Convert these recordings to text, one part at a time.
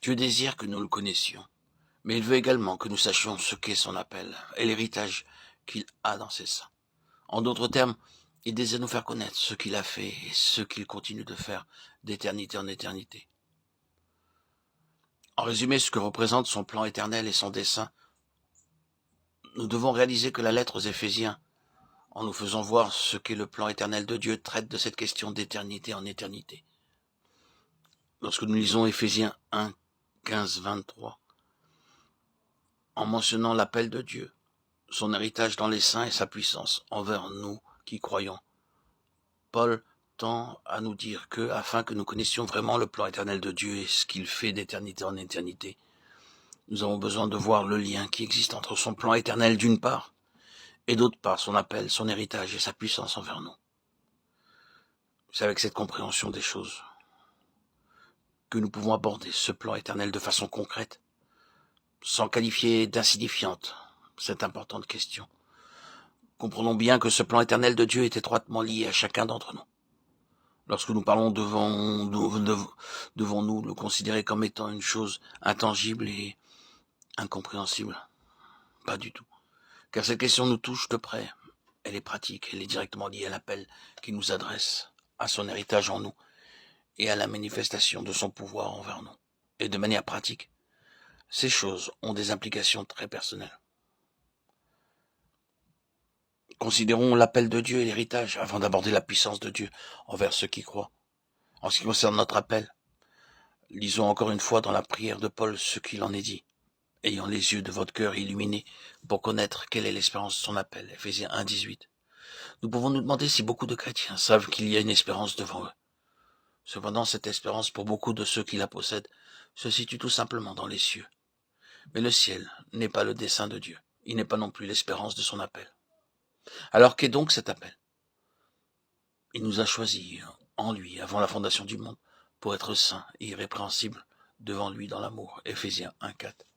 Dieu désire que nous le connaissions, mais il veut également que nous sachions ce qu'est son appel et l'héritage qu'il a dans ses saints. En d'autres termes, il désire nous faire connaître ce qu'il a fait et ce qu'il continue de faire d'éternité en éternité. En résumé, ce que représente son plan éternel et son dessein, nous devons réaliser que la lettre aux Éphésiens, en nous faisant voir ce qu'est le plan éternel de Dieu, traite de cette question d'éternité en éternité. Lorsque nous lisons Éphésiens 1, 15, 23, en mentionnant l'appel de Dieu, son héritage dans les saints et sa puissance envers nous qui croyons, Paul tend à nous dire que, afin que nous connaissions vraiment le plan éternel de Dieu et ce qu'il fait d'éternité en éternité, nous avons besoin de voir le lien qui existe entre son plan éternel d'une part, et d'autre part son appel, son héritage et sa puissance envers nous. C'est avec cette compréhension des choses que nous pouvons aborder ce plan éternel de façon concrète, sans qualifier d'insignifiante cette importante question. Comprenons bien que ce plan éternel de Dieu est étroitement lié à chacun d'entre nous. Lorsque nous parlons devons-nous le considérer comme étant une chose intangible et incompréhensible? Pas du tout. Car cette question nous touche de près. Elle est pratique, elle est directement liée à l'appel qu'il nous adresse, à son héritage en nous et à la manifestation de son pouvoir envers nous. Et de manière pratique, ces choses ont des implications très personnelles. Considérons l'appel de Dieu et l'héritage avant d'aborder la puissance de Dieu envers ceux qui croient. En ce qui concerne notre appel, lisons encore une fois dans la prière de Paul ce qu'il en est dit. Ayant les yeux de votre cœur illuminés pour connaître quelle est l'espérance de son appel. Éphésiens 1, 18. Nous pouvons nous demander si beaucoup de chrétiens savent qu'il y a une espérance devant eux. Cependant, cette espérance, pour beaucoup de ceux qui la possèdent, se situe tout simplement dans les cieux. Mais le ciel n'est pas le dessein de Dieu. Il n'est pas non plus l'espérance de son appel. Alors qu'est donc cet appel? Il nous a choisis en lui, avant la fondation du monde, pour être saints et irrépréhensibles devant lui dans l'amour. Éphésiens 1, 4.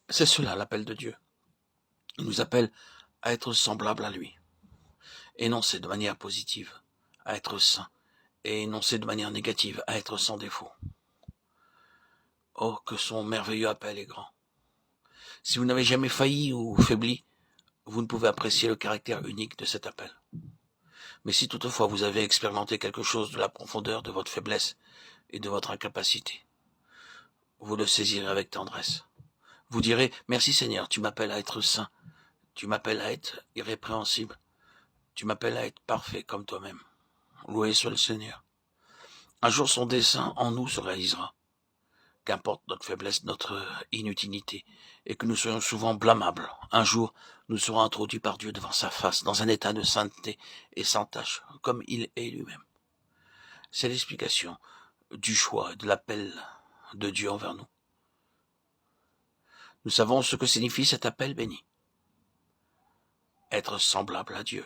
C'est cela l'appel de Dieu. Il nous appelle à être semblables à lui, énoncé de manière positive, à être saint, et énoncé de manière négative, à être sans défaut. Oh, que son merveilleux appel est grand. Si vous n'avez jamais failli ou faibli, vous ne pouvez apprécier le caractère unique de cet appel. Mais si toutefois vous avez expérimenté quelque chose de la profondeur de votre faiblesse et de votre incapacité, vous le saisirez avec tendresse. Vous direz, merci Seigneur, tu m'appelles à être saint, tu m'appelles à être irrépréhensible, tu m'appelles à être parfait comme toi-même. Loué soit le Seigneur. Un jour son dessein en nous se réalisera. Qu'importe notre faiblesse, notre inutilité, et que nous soyons souvent blâmables, un jour nous serons introduits par Dieu devant sa face, dans un état de sainteté et sans tache, comme il est lui-même. C'est l'explication du choix et de l'appel de Dieu envers nous. Nous savons ce que signifie cet appel béni. Être semblable à Dieu.